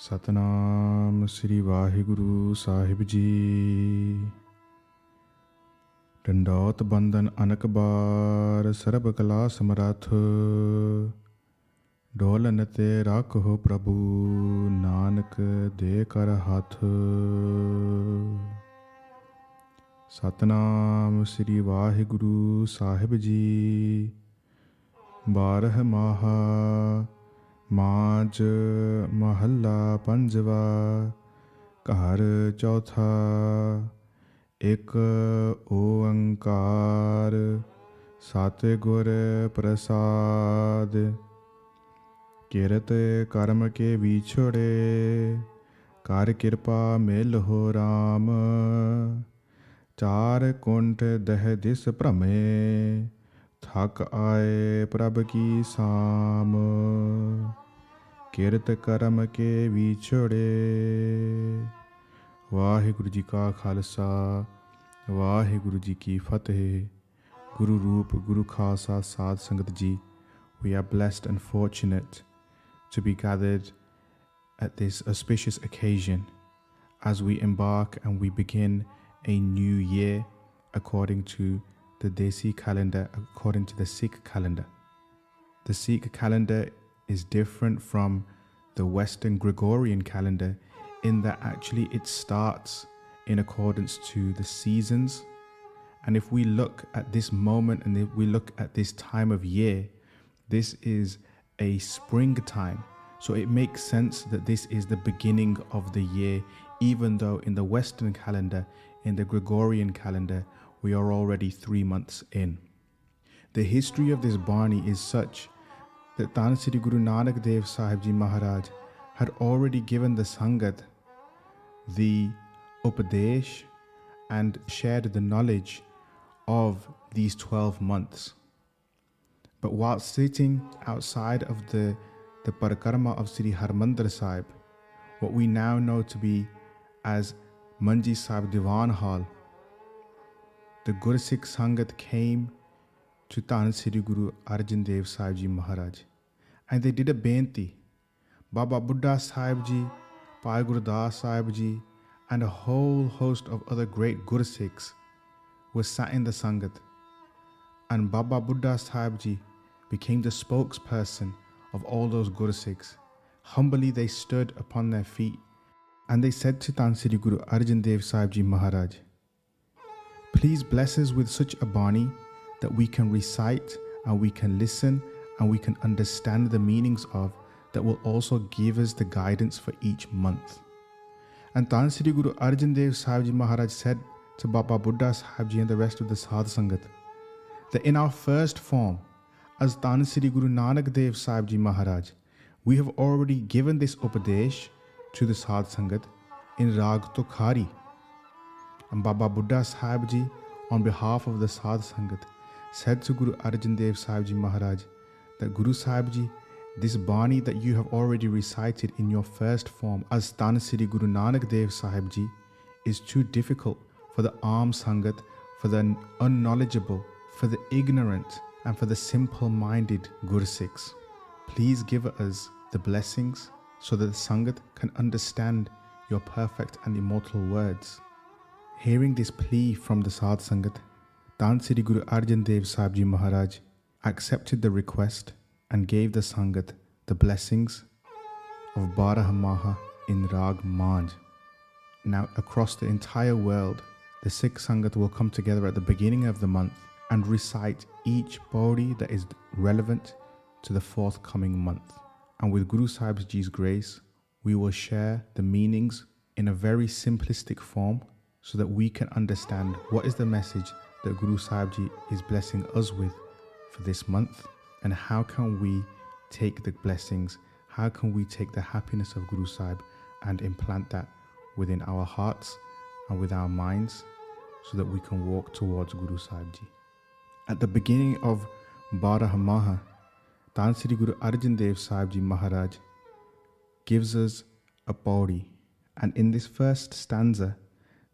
ਸਤਨਾਮ ਸ੍ਰੀ ਵਾਹਿਗੁਰੂ ਸਾਹਿਬ ਜੀ। ਡੰਡੌਤ ਬੰਦਨ ਅਨਕ ਬਾਰ, ਸਰਬ ਕਲਾ ਸਮਰੱਥ। ਡੋਲਨ ਤੇ ਰਾਖੋ ਪ੍ਰਭੂ, ਨਾਨਕ ਦੇ ਕਰ ਹੱਥ। ਸਤਨਾਮ ਸ੍ਰੀ ਵਾਹਿਗੁਰੂ ਸਾਹਿਬ ਜੀ। ਬਾਰਹ ਮਾਹਾ ਮਾਝ ਮਹੱਲਾ ਪੰਜਵਾ। ਘਰ ਚੌਥਾ। ਇੱਕ ਓੰਕਾਰ ਸਤਿਗੁਰ ਪ੍ਰਸਾਦ। ਕਿਰਤ ਕਰਮ ਕੇ ਵਿਛੜੇ, ਕਰ ਕਿਰਪਾ ਮਿਲ ਹੋ ਰਾਮ। ਚਾਰ ਕੁੰਠ ਦਹ ਦਿਸ ਭ੍ਰਮੇ, ਥਕ ਆਏ ਪ੍ਰਭ ਕੀ ਸਾਮ। ਕਿਰਤ ਕਰਮ ਕੇ ਵਿਛੜੇ। ਵਾਹਿਗੁਰੂ ਜੀ ਕਾ ਖਾਲਸਾ, ਵਾਹਿਗੁਰੂ ਜੀ ਕੀ ਫਤਿਹ। Guru Roop, Guru Khalsa, Sadh Sangat Ji, we are blessed and fortunate to be gathered at this auspicious occasion as we embark and we begin a new year according to the Desi calendar, according to the Sikh calendar. The Sikh calendar is different from the Western Gregorian calendar in that actually it starts in accordance to the seasons. And if we look at this moment and if we look at this time of year, this is a springtime. So it makes sense that this is the beginning of the year, even though in the Western calendar, in the Gregorian calendar, we are already 3 months in. The history of this Bani is such that Tan Sri Guru Nanak Dev Sahib Ji Maharaj had already given the Sangat the Upadesh and shared the knowledge of these 12 months. But while sitting outside of the Parikrama of Sri Harmandir Sahib, what we now know to be as Manji Sahib Diwan Hall, the Gursikh Sangat came to Tan Sri Guru Arjan Dev Sahib Ji Maharaj, and they did a benti. Baba Buddha Sahib Ji, Bhai Gurdas Sahib Ji, and a whole host of other great Gursikhs were sat in the Sangat. And Baba Buddha Sahib Ji became the spokesperson of all those Gursikhs. Humbly they stood upon their feet and they said to Tan Sri Guru Arjan Dev Sahib Ji Maharaj, "Please bless us with such a Bani that we can recite and we can listen and we can understand the meanings of, that will also give us the guidance for each month." And Tan Sri Guru Arjan Dev Sahib Ji Maharaj said to Baba Buddha Sahib Ji and the rest of the Sadh Sangat that in our first form as Tan Sri Guru Nanak Dev Sahib Ji Maharaj, we have already given this Upadesh to the Sadh Sangat in Rag Tukhari. And Baba Buddha Sahib Ji, on behalf of the Sadh Sangat, said to Guru Arjan Dev Sahib Ji Maharaj that Guru Sahib Ji, this Bani that you have already recited in your first form as Tan Sri Guru Nanak Dev Sahib Ji is too difficult for the arm Sangat, for the unknowledgeable, for the ignorant, and for the simple-minded Gursikhs. Please give us the blessings so that the Sangat can understand your perfect and immortal words. Hearing this plea from the Sadh Sangat, Tan Sri Guru Arjan Dev Sahib Ji Maharaj accepted the request and gave the Sangat the blessings of Barah Maha in Rag Manj. Now across the entire world, the Sikh Sangat will come together at the beginning of the month and recite each pauri that is relevant to the forthcoming month. And with Guru Sahib Ji's grace, we will share the meanings in a very simplistic form so that we can understand what is the message that Guru Sahib Ji is blessing us with for this month, and how can we take the blessings, how can we take the happiness of Guru Sahib and implant that within our hearts and with our minds so that we can walk towards Guru Sahib Ji. At the beginning of Barah Maha, Tan Sri Guru Arjan Dev Sahib Ji Maharaj gives us a pauri, and in this first stanza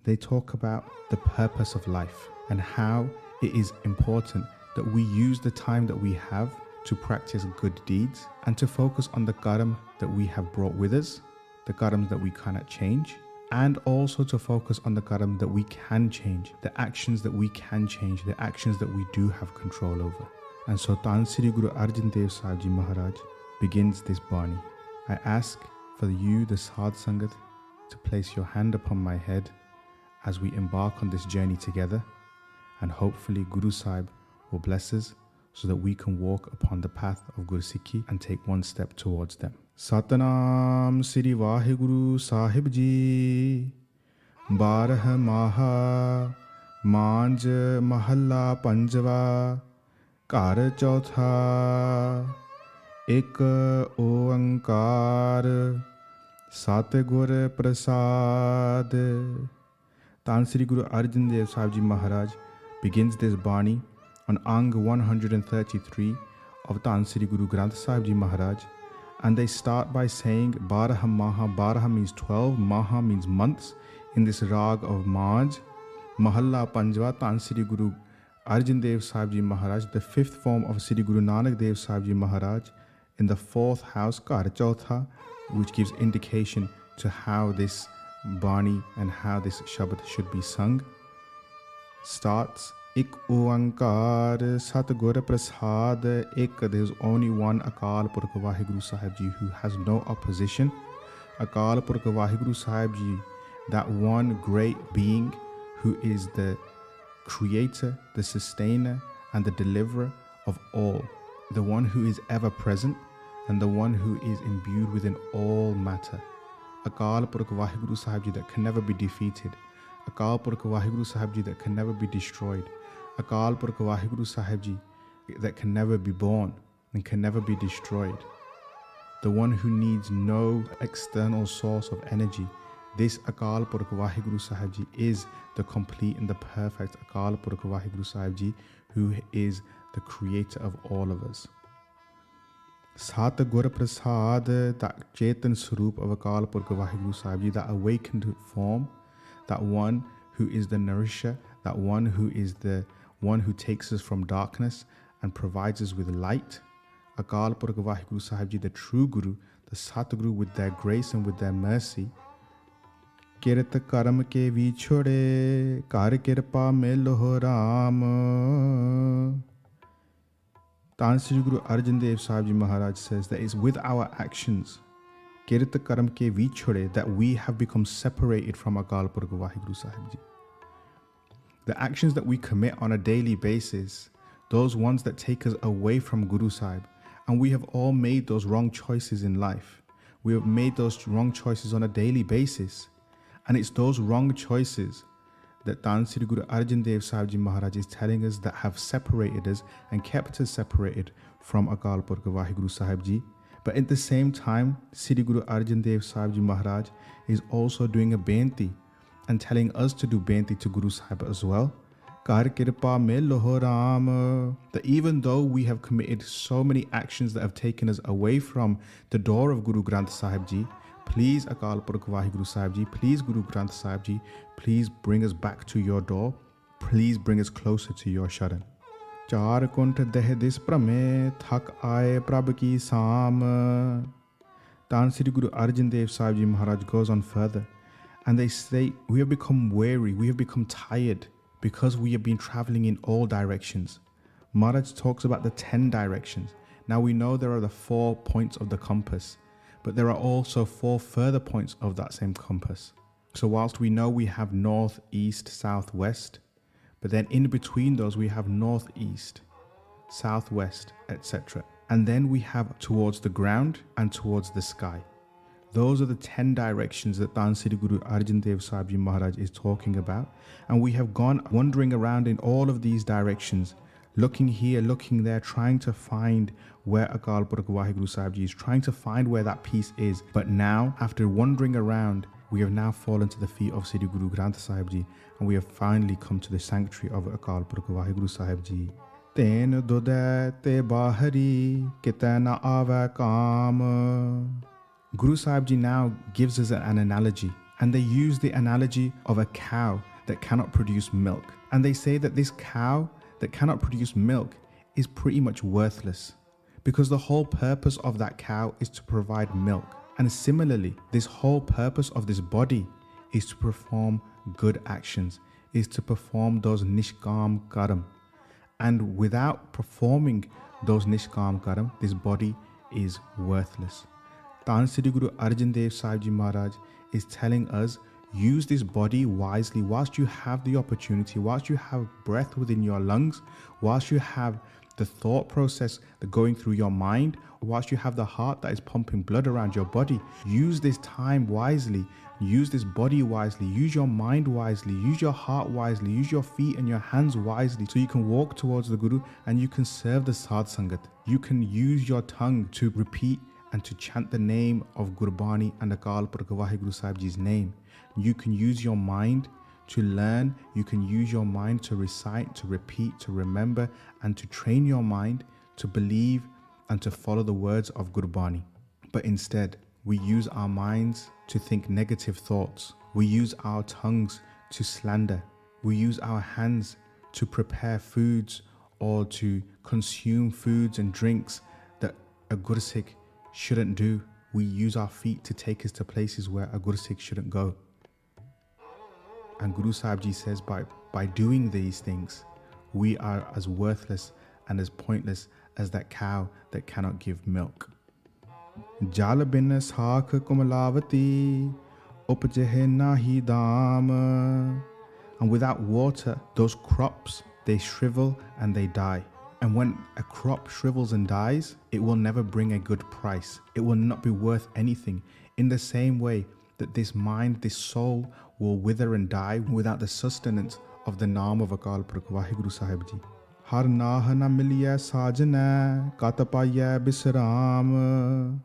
they talk about the purpose of life and how it is important that we use the time that we have to practice good deeds and to focus on the karma that we have brought with us, the karmas that we cannot change, and also to focus on the karma that we can change, the actions that we can change, the actions that we do have control over. And so Tan Sri Guru Arjan Dev Ji Maharaj begins this Bani. I ask for you, the Sadh Sangat, to place your hand upon my head as we embark on this journey together, and hopefully Guru Sahib will bless us so that we can walk upon the path of Guru Sikhi and take one step towards them. Satnam Sri Vaheguru Sahib Ji. Barah Maha Manj Mahalla Panjava Kar Chautha Ek Oankar Sat Gur Prasad. Tan Sri Guru Arjan Dev Ji Maharaj begins this Bani on Ang 133 of Tan Sri Guru Granth Sahib Ji Maharaj, and they start by saying Barah Maha. Barah means 12, Maha means months in this rag of Manj. Mahalla Panjwa, Tan Sri Guru Arjan Dev Ji Maharaj, the fifth form of Sri Guru Nanak Dev Ji Maharaj, in the fourth house, Kar Chautha, which gives indication to how this Bani and how this Shabad should be sung, starts Ik Oankar Sat Gur Prasad. Ik, there's only one Akal Purkh Vaheguru Sahib Ji who has no opposition. Akal Purkh Vaheguru Sahib Ji, that one great being who is the creator, the sustainer, and the deliverer of all, the one who is ever present and the one who is imbued within all matter. Akal Purkh Vaheguru Sahib Ji that can never be defeated. Akal Purkh Vaheguru Sahib Ji that can never be destroyed. Akal Purkh Vaheguru Sahib Ji that can never be born and can never be destroyed. The one who needs no external source of energy. This Akal Purkh Vaheguru Sahib Ji is the complete and the perfect Akal Purkh Vaheguru Sahib Ji, who is the creator of all of us. Sat Gur Prasad, that Chetan Swaroop of Akal Purkh Vaheguru Sahib Ji, that awakened form, that one who is the nourisher, that one who is the one who takes us from darkness and provides us with light. Akal Purkh Vaheguru Sahib Ji, the true Guru, the Satguru, with their grace and with their mercy. Kirat karam ke vichode, kar kirpa mein loh Ram. Tan Sri Guru Arjan Dev Ji Maharaj says that it's with our actions, Kirat karam ke vichode, that we have become separated from Akal Purkh Vaheguru Sahib Ji. The actions that we commit on a daily basis, those ones that take us away from Guru Sahib, and we have all made those wrong choices in life. We have made those wrong choices on a daily basis. And it's those wrong choices that Tan Sri Guru Arjan Dev Ji Maharaj is telling us that have separated us and kept us separated from Akal Purkh Vaheguru Sahib Ji. But at the same time, Sri Guru Arjan Dev Ji Maharaj is also doing a benti and telling us to do benti to Guru Sahib as well. Kar kirpa mein loh Ram. That even though we have committed so many actions that have taken us away from the door of Guru Granth Sahib Ji, please Akal Purkh Vaheguru Sahib Ji, please Guru Granth Sahib Ji, please bring us back to your door. Please bring us closer to your sharan. Char kunt deh dis prame thak aaye prabh ki saam. Tan Sri Guru Arjan Dev Ji Maharaj goes on further, and they say we have become weary, we have become tired because we have been traveling in all directions. Maharaj talks about the 10 directions. Now we know there are the 4 points of the compass, but there are also 4 further points of that same compass. So whilst we know we have north, east, south, west, but then in between those we have northeast, southwest, etc. And then we have towards the ground and towards the sky. Those are the 10 directions that Tan Sri Guru Arjan Dev Ji Maharaj is talking about. And we have gone wandering around in all of these directions, looking here, looking there, trying to find where Akal Purkh Vaheguru Sahib Ji is, trying to find where that peace is. But now, after wandering around, we have now fallen to the feet of Sri Guru Granth Sahib Ji, and we have finally come to the sanctuary of Akal Purkh Vaheguru Sahib Ji. Ten dode te bahari kite na ave kaam. Guru Sahib Ji now gives us an analogy, and they use the analogy of a cow that cannot produce milk. And they say that this cow that cannot produce milk is pretty much worthless, because the whole purpose of that cow is to provide milk. And similarly, this whole purpose of this body is to perform good actions, is to perform those nishkam karam. And without performing those nishkam karam, this body is worthless. Tan Sri Guru Arjan Dev Ji Maharaj is telling us, use this body wisely whilst you have the opportunity, whilst you have breath within your lungs, whilst you have the thought process going through your mind, whilst you have the heart that is pumping blood around your body. Use this time wisely, use this body wisely, use your mind wisely, use your heart wisely, use your feet and your hands wisely, so you can walk towards the Guru and you can serve the Sadh Sangat. You can use your tongue to repeat and to chant the name of Gurbani and Akal Purkh Waheguru Sahib Ji's name. You can use your mind to learn, you can use your mind to recite, to repeat, to remember, and to train your mind to believe and to follow the words of Gurbani. But instead, we use our minds to think negative thoughts. We use our tongues to slander. We use our hands to prepare foods or to consume foods and drinks that a Gursikh shouldn't do. We use our feet to take us to places where a Gursikh shouldn't go. And Guru Sahib Ji says, by doing these things, we are as worthless and as pointless as that cow that cannot give milk. Jal bin saakh kumlavati upjahe nahi dam. And without water, those crops, they shrivel and they die. And when a crop shrivels and dies, it will never bring a good price. It will not be worth anything. In the same way that this mind, this soul will wither and die without the sustenance of the Naam of Akal Purkh Waheguru Sahib Ji. Har naah na miliya sajna katapaya bisram.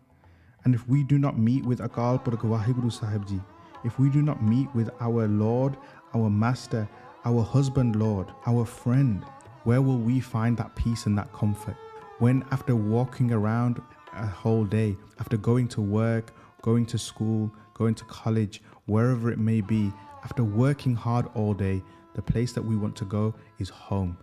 And if we do not meet with Akal Purkh Waheguru Sahib Ji, if we do not meet with our Lord, our Master, our husband Lord, our friend, where will we find that peace and that comfort? When after walking around a whole day, after going to work, going to school, going to college, wherever it may be, after working hard all day, the place that we want to go is home.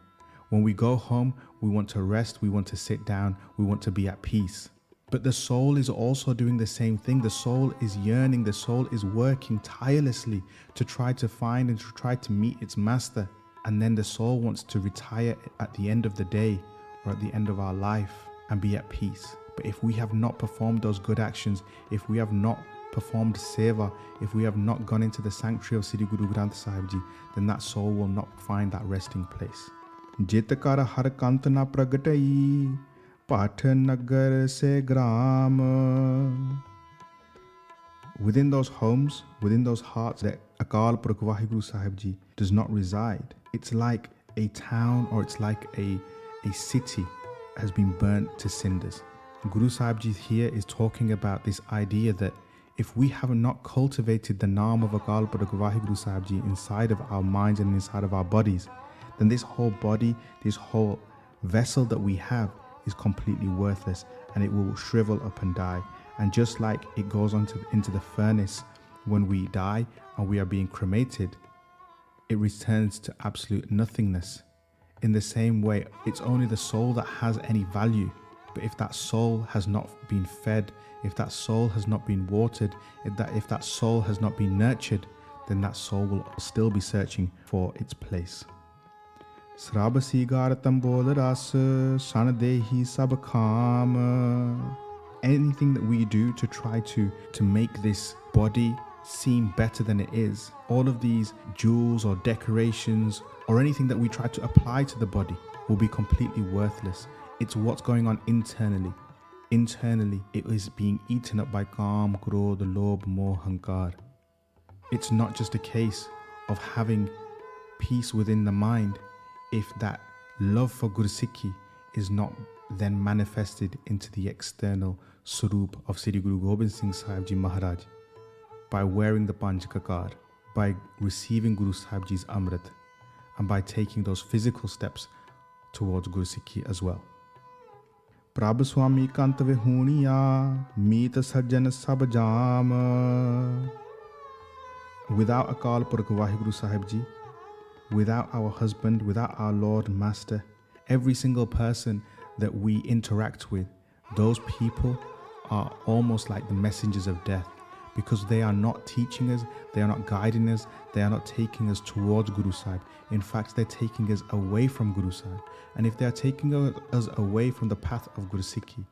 When we go home, we want to rest, we want to sit down, we want to be at peace. But the soul is also doing the same thing. The soul is yearning, the soul is working tirelessly to try to find and to try to meet its master. And then the soul wants to retire at the end of the day or at the end of our life and be at peace. But if we have not performed those good actions, if we have not performed seva, if we have not gone into the sanctuary of Sri Guru Granth Sahib Ji, then that soul will not find that resting place. Jitkar har kant na pragatai, path nagar se gram. Within those homes, within those hearts that Akal Purkh Waheguru Sahib Ji does not reside, it's like a town or it's like a city has been burnt to cinders. Guru Sahib Ji here is talking about this idea that if we have not cultivated the Naam of Akal Purkh Waheguru Sahib Ji inside of our minds and inside of our bodies, then this whole body, this whole vessel that we have is completely worthless and it will shrivel up and die. And just like it goes into the furnace when we die and we are being cremated, it returns to absolute nothingness. In the same way, it's only the soul that has any value. But if that soul has not been fed, if that soul has not been watered, if that soul has not been nurtured, then that soul will still be searching for its place. Srabasi garatam bol ras sanadehi sab kham. Anything that we do to try to make this body seem better than it is, all of these jewels or decorations or anything that we try to apply to the body will be completely worthless. It's what's going on internally. Internally, it is being eaten up by Kaam, Krodh, Lobh, Moh, Hankar. It's not just a case of having peace within the mind if that love for Gursikhi is not then manifested into the external Surup of Sri Guru Gobind Singh Sahib Ji Maharaj by wearing the Panj Kakar, by receiving Guru Sahib Ji's Amrit, and by taking those physical steps towards Gursikhi as well. Prabh Swami Kant Vihuniya Meet Sajjan Sab Jam. Without Akal Purkh Waheguru Sahib Ji, without our husband, without our Lord and Master, every single person that we interact with, those people are almost like the messengers of death, because they are not teaching us, they are not guiding us, they are not taking us towards Guru Sahib. In fact, they're taking us away from Guru Sahib. And if they're taking us away from the path of Guru Sikhi,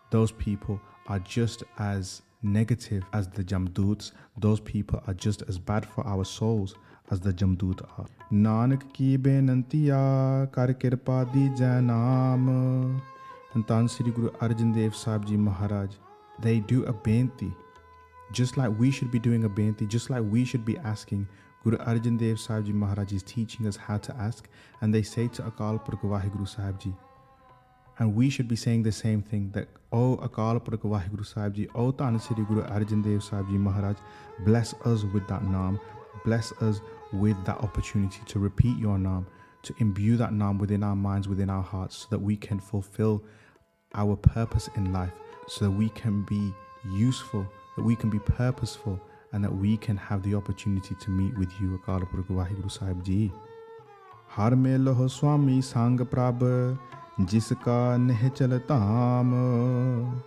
those people are just as negative as the Jamdoots. Those people are just as bad for our souls as the Jamdoot are. Nanak ki benantiya kar kirpa dijai naam. And Tan Sri Guru Arjan Dev Sahib Ji Maharaj, they do a benti, just like we should be doing a benti, just like we should be asking. Guru Arjan Dev Sahib Ji Maharaj is teaching us how to ask, and they say to Akal Purkh Waheguru Sahib Ji, and we should be saying the same thing, that O Akal Purkh Waheguru Sahib Ji, O Tan Sri Guru Arjan Dev Sahib Ji Maharaj, bless us with that naam, bless us with that opportunity to repeat your naam, to imbue that naam within our minds, within our hearts, so that we can fulfill our purpose in life, so that we can be useful, that we can be purposeful, and that we can have the opportunity to meet with you, Akal Purkh Waheguru Sahib Ji. Har mein loho Swami sang prabh, jiska neh chal taam.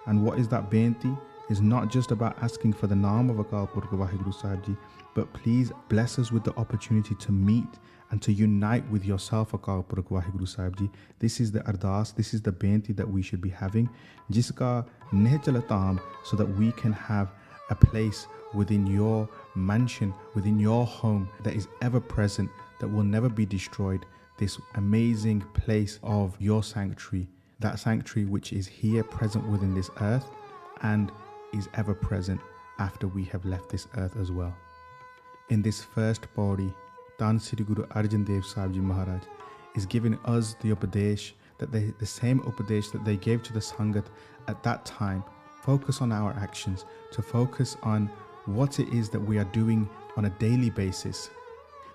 And what is that benti? It's not just about asking for the naam of Akal Purkh Waheguru Sahib Ji, but please bless us with the opportunity to meet and to unite with yourself, Akal Purkh Waheguru Sahib Ji. This is the ardas, this is the benti that we should be having. Jiska neh chal taam, so that we can have a place within your mansion, within your home, that is ever present, that will never be destroyed. This amazing place of your sanctuary, that sanctuary which is here present within this earth and is ever present after we have left this earth as well. In this first pauri, Tan Sri Guru Arjan Dev Sahib Ji Maharaj is giving us the upadesh, that the same upadesh that they gave to the Sangat at that time. Focus on our actions, to focus on what it is that we are doing on a daily basis.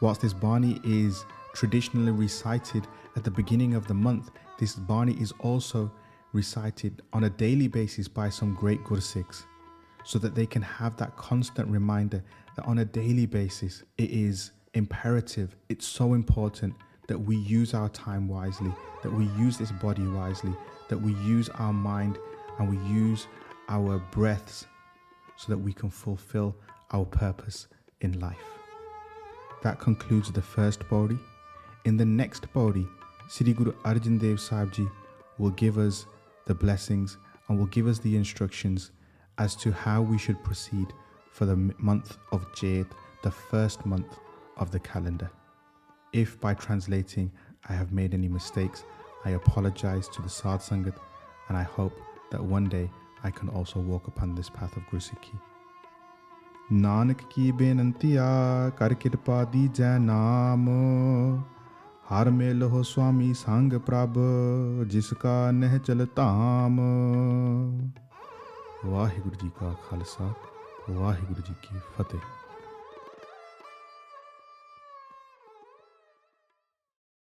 Whilst this Bani is traditionally recited at the beginning of the month, this Bani is also recited on a daily basis by some great Gursikhs, so that they can have that constant reminder that on a daily basis it is imperative, it's so important that we use our time wisely, that we use this body wisely, that we use our mind and we use our breaths so that we can fulfill our purpose in life. That concludes the first pauri. In the next pauri, Sri Guru Arjan Dev Sahib Ji will give us the blessings and will give us the instructions as to how we should proceed for the month of Jade, the first month of the calendar. If by translating I have made any mistakes, I apologize to the Sadh Sangat, and I hope that one day I can also walk upon this path of Guru Sikhi. Nanak ki benantiya kar kirpa dijai naam. Har mein loho Swami sang prabh, jiska neh chal taam. Waheguru Ji ka Khalsa, Waheguru Ji ki Fateh.